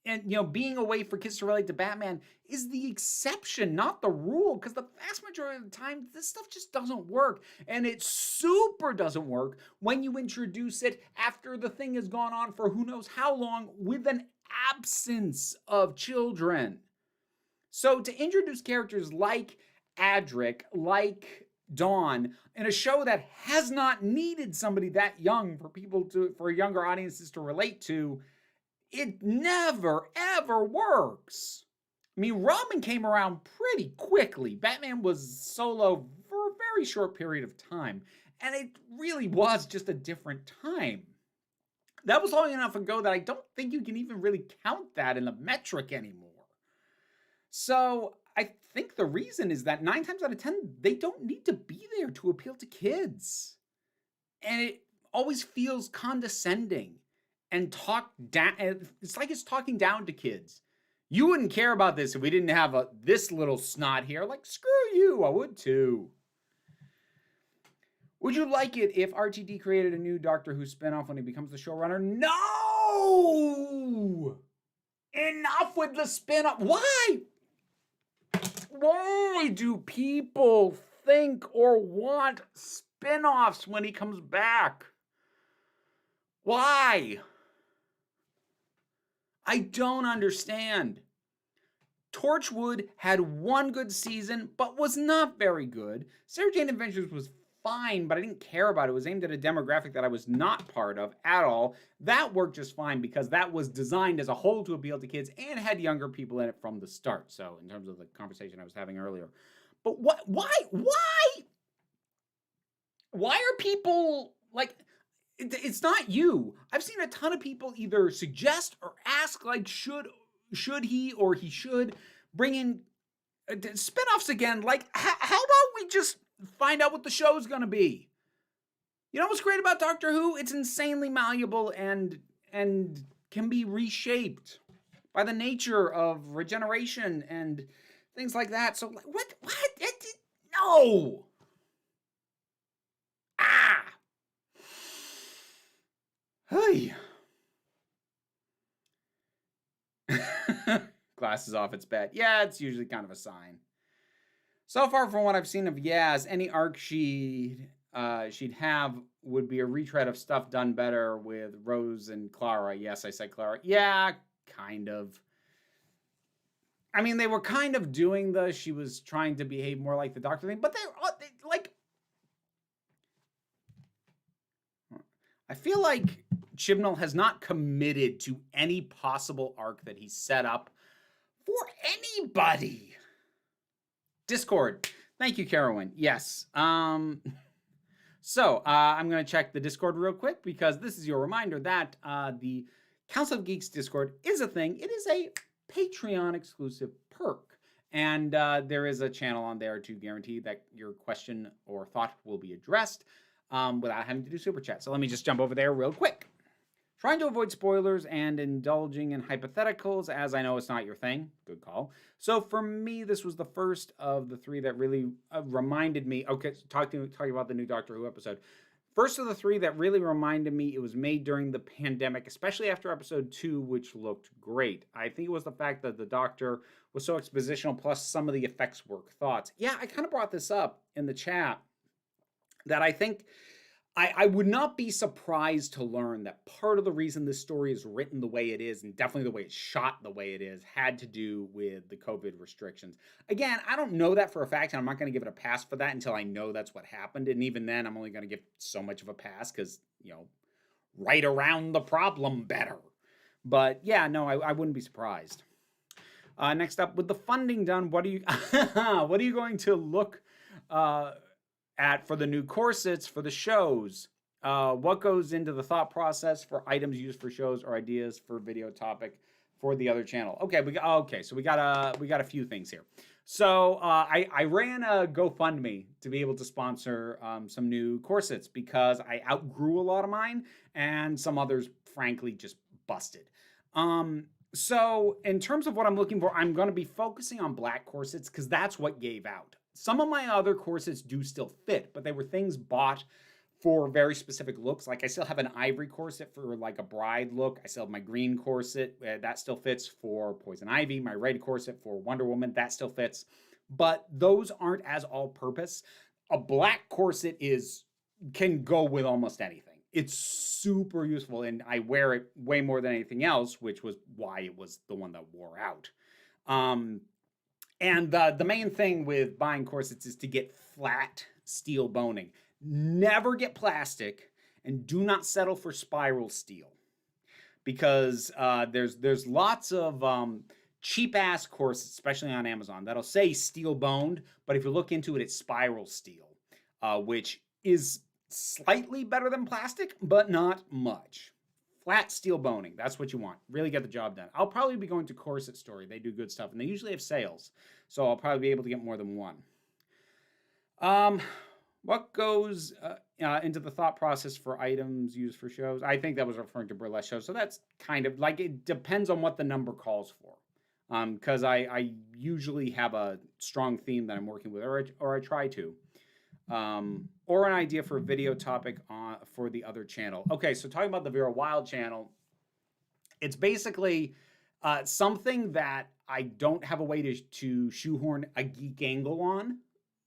and, you know, being a way for kids to relate to Batman is the exception, not the rule, because the vast majority of the time, this stuff just doesn't work. And it super doesn't work when you introduce it after the thing has gone on for who knows how long with an absence of children. So to introduce characters like Adric, like Dawn, in a show that has not needed somebody that young for younger audiences to relate to, it never, ever works. I mean, Robin came around pretty quickly. Batman was solo for a very short period of time, and it really was just a different time. That was long enough ago that I don't think you can even really count that in the metric anymore. So I think the reason is that 9 times out of 10, they don't need to be there to appeal to kids. And it always feels condescending and talk down. It's like it's talking down to kids. You wouldn't care about this if we didn't have this little snot here. Like, screw you, I would too. Would you like it if RTD created a new Doctor Who spinoff when he becomes the showrunner? No! Enough with the spinoff. Why? Why do people think or want spinoffs when he comes back? Why? I don't understand. Torchwood had one good season, but was not very good. Sarah Jane Adventures was fine, but I didn't care about it. It was aimed at a demographic that I was not part of at all. That worked just fine because that was designed as a whole to appeal to kids and had younger people in it from the start. So in terms of the conversation I was having earlier. But why are people like... It's not you. I've seen a ton of people either suggest or ask, like, should he or he should bring in spinoffs again. Like, how about we just find out what the show's going to be? You know what's great about Doctor Who? It's insanely malleable and can be reshaped by the nature of regeneration and things like that. So, what? No! Hey. Glasses off, it's bad. Yeah, it's usually kind of a sign. So far from what I've seen of Yaz, any arc she'd have would be a retread of stuff done better with Rose and Clara. Yes, I said Clara. Yeah, kind of. I mean, they were kind of doing she was trying to behave more like the Doctor thing, but they like... I feel like Chibnall has not committed to any possible arc that he's set up for anybody. Discord. Thank you, Carowin. Yes. So I'm going to check the Discord real quick because this is your reminder that the Council of Geeks Discord is a thing. It is a Patreon exclusive perk. And there is a channel on there to guarantee that your question or thought will be addressed without having to do super chat. So let me just jump over there real quick. Trying to avoid spoilers and indulging in hypotheticals, as I know it's not your thing. Good call. So for me, this was the first of the 3 that really reminded me. Okay, talking about the new Doctor Who episode. First of the 3 that really reminded me it was made during the pandemic, especially after episode 2, which looked great. I think it was the fact that the Doctor was so expositional, plus some of the effects work. Thoughts? Yeah, I kind of brought this up in the chat, that I think I would not be surprised to learn that part of the reason this story is written the way it is, and definitely the way it's shot the way it is, had to do with the COVID restrictions. Again, I don't know that for a fact, and I'm not going to give it a pass for that until I know that's what happened. And even then, I'm only going to give so much of a pass because, you know, right around the problem better. But yeah, no, I wouldn't be surprised. Next up, with the funding done, what are you going to look at for the new corsets for the shows? What goes into the thought process for items used for shows or ideas for video topic for the other channel? Okay, so we got a few things here. So I ran a GoFundMe to be able to sponsor some new corsets because I outgrew a lot of mine and some others, frankly, just busted. So in terms of what I'm looking for, I'm going to be focusing on black corsets because that's what gave out. Some of my other corsets do still fit, but they were things bought for very specific looks. Like I still have an ivory corset for like a bride look. I still have my green corset that still fits for Poison Ivy. My red corset for Wonder Woman, that still fits. But those aren't as all-purpose. A black corset can go with almost anything. It's super useful, and I wear it way more than anything else, which was why it was the one that wore out. And the main thing with buying corsets is to get flat steel boning. Never get plastic, and do not settle for spiral steel, because there's lots of cheap ass corsets, especially on Amazon, that'll say steel boned, but if you look into it, it's spiral steel, which is slightly better than plastic, but not much. Flat steel boning, that's what you want. Really get the job done. I'll probably be going to Corset Story. They do good stuff, and they usually have sales, so I'll probably be able to get more than one. What goes into the thought process for items used for shows? I think that was referring to burlesque shows, so that's kind of like, it depends on what the number calls for. Because I usually have a strong theme that I'm working with, or I try to. Or an idea for a video topic for the other channel. Okay, so talking about the Vera Wild channel, it's basically something that I don't have a way to shoehorn a geek angle on,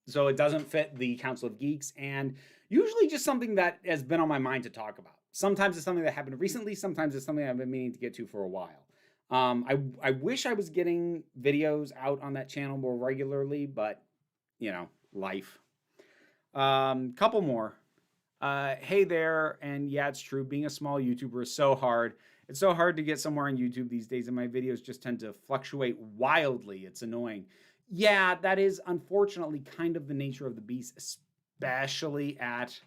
so it doesn't fit the Council of Geeks, and usually just something that has been on my mind to talk about. Sometimes it's something that happened recently, sometimes it's something I've been meaning to get to for a while. I wish I was getting videos out on that channel more regularly, but, you know, life. Couple more. Hey there, and yeah, it's true, being a small YouTuber is so hard. It's so hard to get somewhere on YouTube these days, and my videos just tend to fluctuate wildly. It's annoying. Yeah, that is unfortunately kind of the nature of the beast, especially at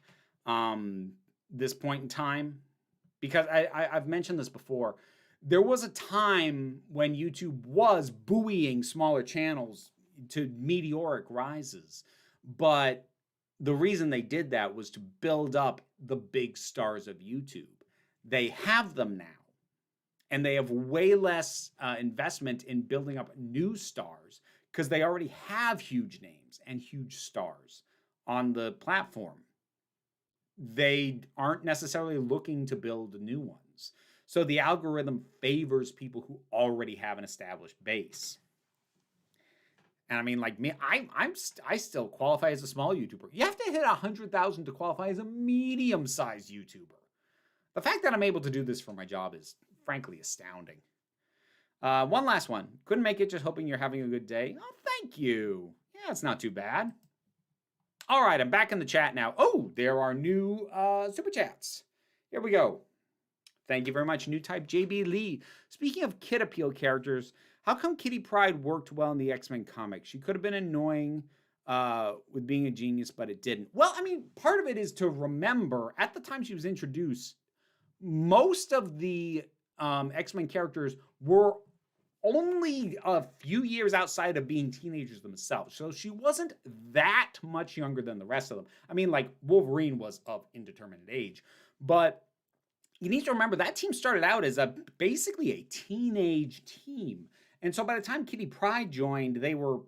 this point in time. Because I've mentioned this before. There was a time when YouTube was buoying smaller channels to meteoric rises. But the reason they did that was to build up the big stars of YouTube. They have them now. And they have way less investment in building up new stars because they already have huge names and huge stars on the platform. They aren't necessarily looking to build new ones. So the algorithm favors people who already have an established base. And I mean, like me, I still qualify as a small YouTuber. You have to hit 100,000 to qualify as a medium-sized YouTuber. The fact that I'm able to do this for my job is frankly astounding. One last one. Couldn't make it, just hoping you're having a good day. Oh, thank you. Yeah, it's not too bad. All right, I'm back in the chat now. Oh, there are new super chats. Here we go. Thank you very much. New type JB Lee. Speaking of kid appeal characters, how come Kitty Pryde worked well in the X-Men comics? She could have been annoying with being a genius, but it didn't. Well, I mean, part of it is to remember, at the time she was introduced, most of the X-Men characters were only a few years outside of being teenagers themselves. So she wasn't that much younger than the rest of them. I mean, like, Wolverine was of indeterminate age. But you need to remember that team started out as basically a teenage team. And so by the time Kitty Pryde joined, they were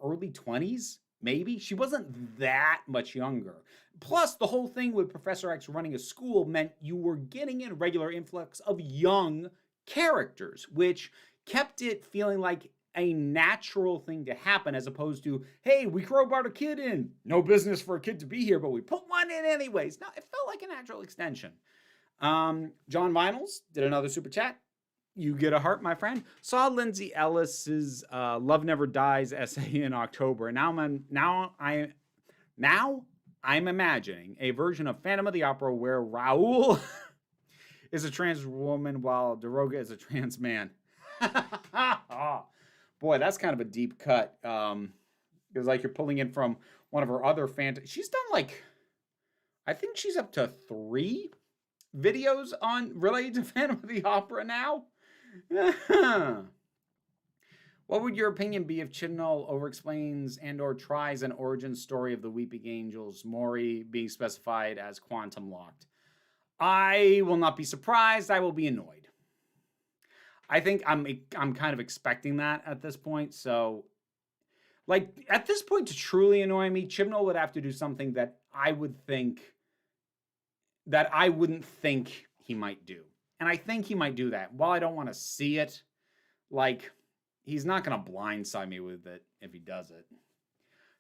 early 20s, maybe. She wasn't that much younger. Plus, the whole thing with Professor X running a school meant you were getting a regular influx of young characters, which kept it feeling like a natural thing to happen, as opposed to, hey, we crowbarred a kid in. No business for a kid to be here, but we put one in anyways. No, it felt like a natural extension. John Vinyls did another super chat. You get a heart, my friend. Saw Lindsay Ellis's Love Never Dies essay in October, and now I'm imagining a version of Phantom of the Opera where Raoul is a trans woman while Daroga is a trans man. Boy, that's kind of a deep cut. It's like you're pulling in from one of her other she's done like, I think she's up to 3 videos related to Phantom of the Opera now. What would your opinion be if Chibnall overexplains and or tries an origin story of the Weeping Angels, Maury being specified as quantum locked? I will not be surprised. I will be annoyed. I think I'm kind of expecting that at this point. So, like, at this point, to truly annoy me, Chibnall would have to do something that I wouldn't think he might do. And I think he might do that. While I don't want to see it, like, he's not going to blindside me with it if he does it.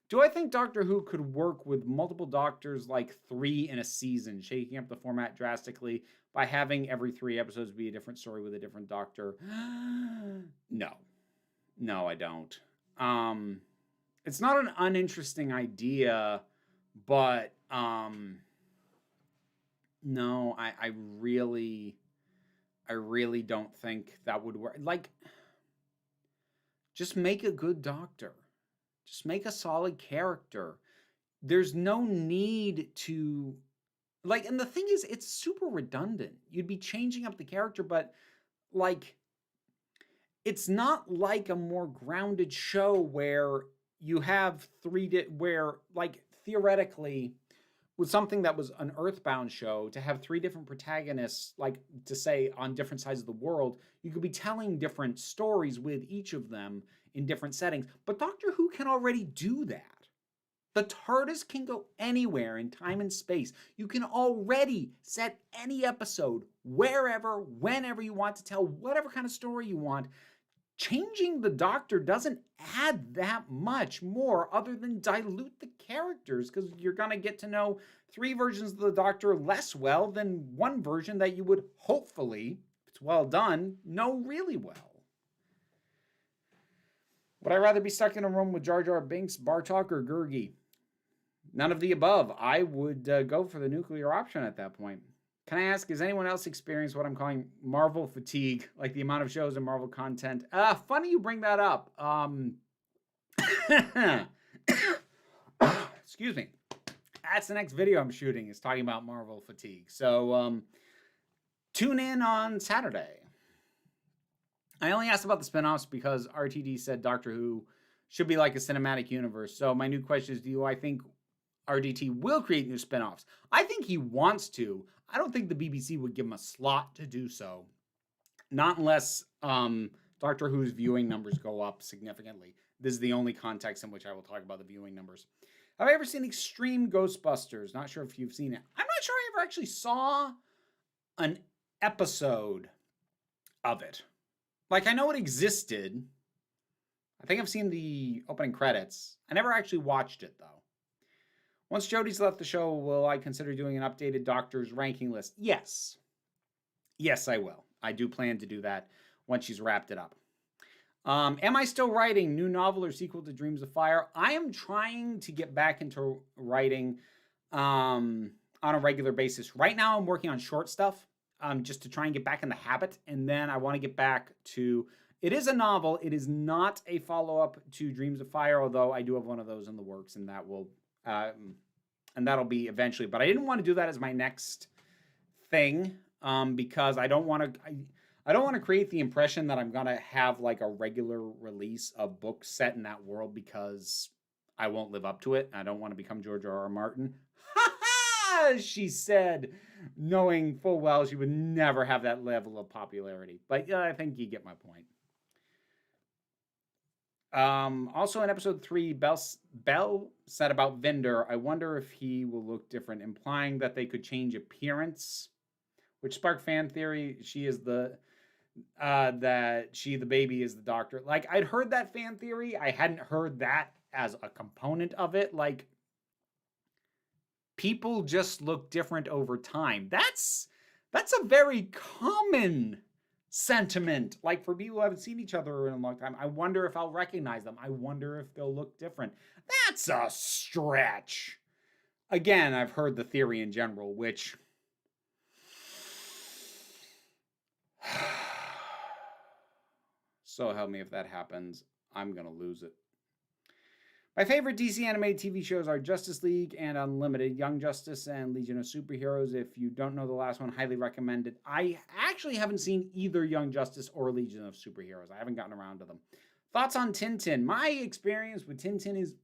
Do I think Doctor Who could work with multiple doctors, like 3 in a season, shaking up the format drastically by having every 3 episodes be a different story with a different doctor? No. No, I don't. It's not an uninteresting idea, but no, I really don't think that would work. Like, just make a good doctor. Just make a solid character. There's no need to, like, and the thing is, it's super redundant. You'd be changing up the character, but, like, it's not like a more grounded show where you have where, like, theoretically, with something that was an Earthbound show, to have 3 different protagonists, like, to say, on different sides of the world, you could be telling different stories with each of them in different settings. But Doctor Who can already do that. The TARDIS can go anywhere in time and space. You can already set any episode, wherever, whenever you want, to tell whatever kind of story you want. Changing the Doctor doesn't add that much more other than dilute the characters, because you're going to get to know 3 versions of the Doctor less well than one version that you would hopefully, if it's well done, know really well. Would I rather be stuck in a room with Jar Jar Binks, Bartok, or Gurgi? None of the above. I would go for the nuclear option at that point. Can I ask, has anyone else experienced what I'm calling Marvel fatigue, like the amount of shows and Marvel content? Funny you bring that up. Excuse me. That's the next video I'm shooting, is talking about Marvel fatigue. So tune in on Saturday. I only asked about the spinoffs because RTD said Doctor Who should be like a cinematic universe. So my new question is, do I think RDT will create new spinoffs? I think he wants to. I don't think the BBC would give him a slot to do so. Not unless Doctor Who's viewing numbers go up significantly. This is the only context in which I will talk about the viewing numbers. Have I ever seen Extreme Ghostbusters? Not sure if you've seen it. I'm not sure I ever actually saw an episode of it. Like, I know it existed. I think I've seen the opening credits. I never actually watched it, though. Once Jodie's left the show, will I consider doing an updated Doctor's ranking list? Yes. Yes, I will. I do plan to do that once she's wrapped it up. Am I still writing new novel or sequel to Dreams of Fire? I am trying to get back into writing on a regular basis. Right now, I'm working on short stuff just to try and get back in the habit. And then I want to get back to... It is a novel. It is not a follow-up to Dreams of Fire, although I do have one of those in the works, and that will... and that'll be eventually. But I didn't want to do that as my next thing because I don't want to create the impression that I'm going to have like a regular release of books set in that world, because I won't live up to it. I don't want to become George R.R. Martin. Ha ha! She said, knowing full well she would never have that level of popularity. But yeah, I think you get my point. Also in episode 3, Bell said about Vinder, I wonder if he will look different, implying that they could change appearance, which sparked fan theory. She is the baby is the Doctor. Like, I'd heard that fan theory. I hadn't heard that as a component of it. Like, people just look different over time. That's a very common sentiment. Like, for people who haven't seen each other in a long time, I wonder if I'll recognize them. I wonder if they'll look different. That's a stretch. Again, I've heard the theory in general, which... So help me if that happens, I'm gonna lose it. My favorite DC animated TV shows are Justice League and Unlimited, Young Justice and Legion of Superheroes. If you don't know the last one, highly recommended. I actually haven't seen either Young Justice or Legion of Superheroes. I haven't gotten around to them. Thoughts on Tintin? My experience with Tintin is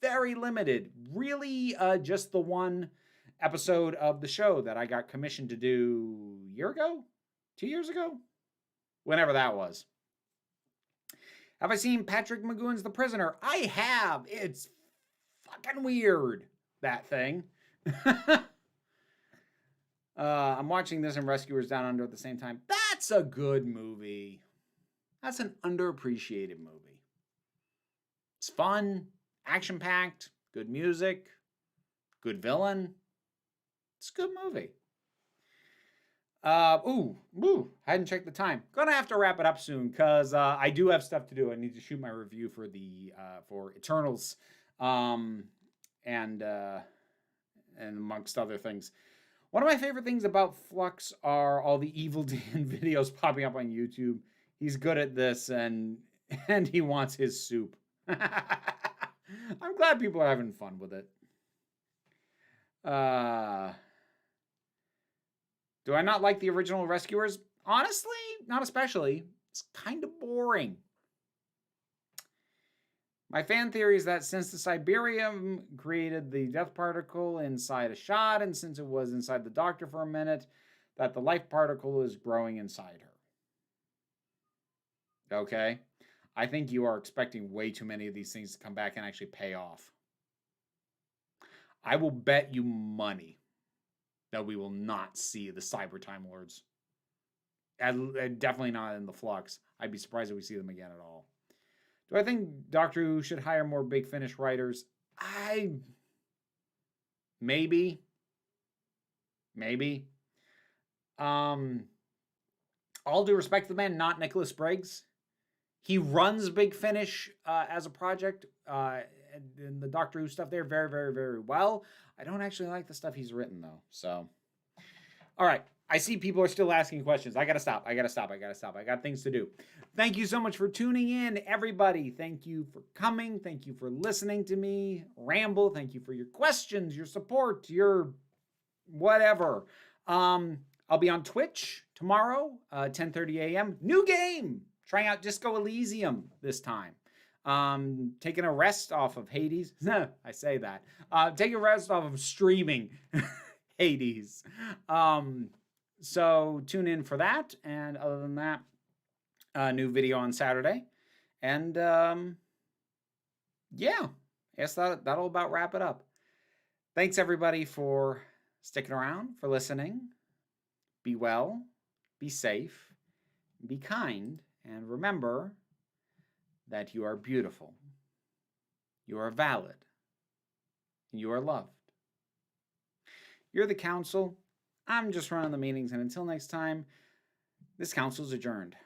very limited. Really, just the one episode of the show that I got commissioned to do a year ago? 2 years ago? Whenever that was. Have I seen Patrick McGowan's The Prisoner? I have. It's fucking weird, that thing. I'm watching this and Rescuers Down Under at the same time. That's a good movie. That's an underappreciated movie. It's fun, action-packed, good music, good villain. It's a good movie. I hadn't checked the time. Gonna have to wrap it up soon because I do have stuff to do. I need to shoot my review for the for Eternals, and amongst other things. One of my favorite things about Flux are all the Evil Dan videos popping up on YouTube. He's good at this, and he wants his soup. I'm glad people are having fun with it. Do I not like the original Rescuers? Honestly, not especially. It's kind of boring. My fan theory is that since the Cyberium created the death particle inside a shot, and since it was inside the Doctor for a minute, that the life particle is growing inside her. Okay? I think you are expecting way too many of these things to come back and actually pay off. I will bet you money that we will not see the Cyber Time Lords. Definitely not in the Flux. I'd be surprised if we see them again at all. Do I think Doctor Who should hire more Big Finish writers? Maybe. All due respect to the man, not Nicholas Briggs. He runs Big Finish as a project, and the Doctor Who stuff there very, very, very well. I don't actually like the stuff he's written, though. So, all right. I see people are still asking questions. I got to stop. I got things to do. Thank you so much for tuning in, everybody. Thank you for coming. Thank you for listening to me ramble. Thank you for your questions, your support, your whatever. I'll be on Twitch tomorrow, 10:30 a.m. New game. Trying out Disco Elysium this time. Taking a rest off of Hades. I say that. Taking a rest off of streaming Hades. So tune in for that. And other than that, a new video on Saturday. And yeah, I guess that'll about wrap it up. Thanks everybody for sticking around, for listening. Be well, be safe, be kind, and remember that you are beautiful, you are valid, and you are loved. You're the council. I'm just running the meetings, and until next time, this council's adjourned.